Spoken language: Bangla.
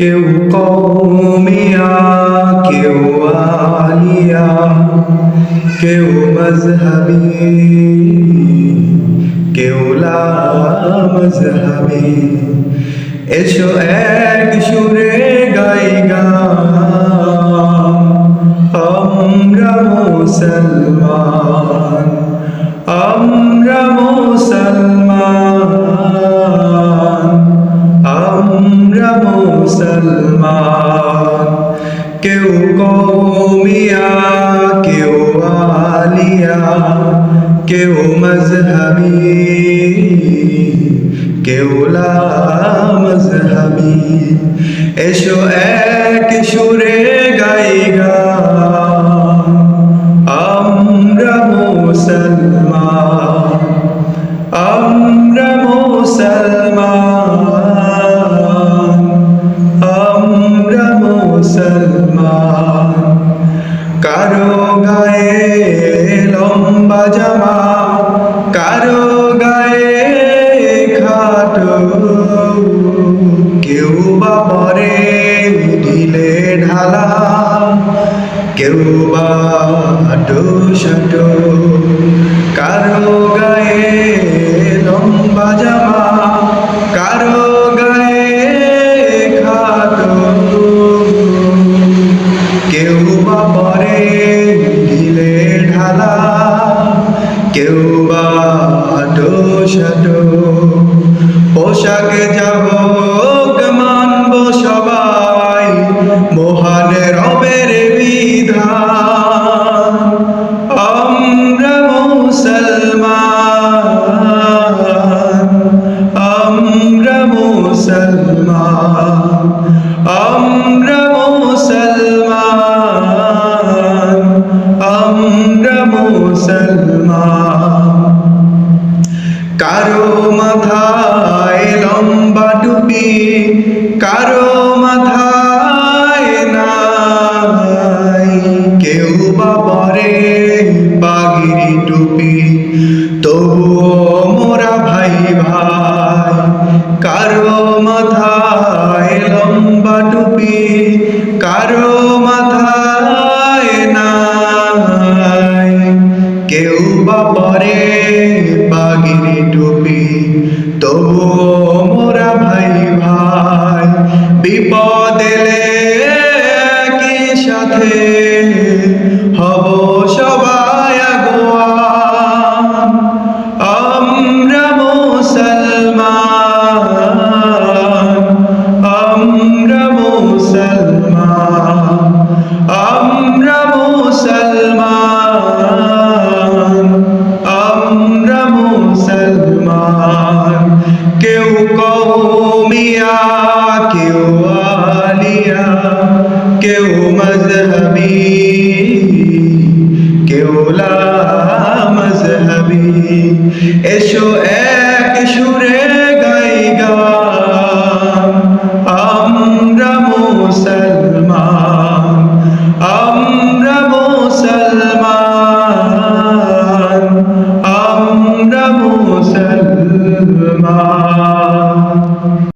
কেউ কওমিয়া, কেউ আলিয়া, কেউ মজহবি, কেউ লা মজহবি। এসো এক সুরে গাই গান, আমরা মুসলমান, আমরা মুসলমান, আমরা মুসলমান। কেউ কওমিয়া, কেউ আলিয়া, কেউ মজহবি, কেউ লা মজহবি। এসো এক সুরে গাই গান, আমরা মুসলমান, আমরা মুসলমান, আমরা মুসলমান। কারো গায়ে লম্বা জামা, কারো গায়ে খাটো, কেউ বা পরে ঢিলে ঢালা, কেউ বা হাঁটো সাঁটো। কারো গায়ে লম্বা জামা, কারো গায়ে খাটো, কেউ বা পরে ঢিলে ঢালা, কেউ বা হাঁটো সাঁটো। পোশাকে যাব মানব সবাই, মহান রবের বিধান। আমরা মুসলমান, আমরা মুসলমান, আমরা মুসলমান, আমরা মুসলমান। কারো মাথায় লম্বা টুপি, কারো মাথায় নাই, কেউ বা পরে পাগড়ি টুপি, তবুও মোরা ভাই ভাই। কারো মাথায় লম্বা টুপি, কারো মাথায় নাই, কেউ বা পরে পাগড়ি টুপি, তবুও মোরা ভাই ভাই। বিপদ এলে একই সাথে হব সবাই আগুয়ান। আমরা মুসলমান, আমরা মুসলমান, আমরা মুসলমান, আমরা মুসলমান। কেউ কওমিয়া, কেউ আলিয়া, কেউ মজহবি, কেউ লা মজহবি। এসো এক সুরে গাই গান,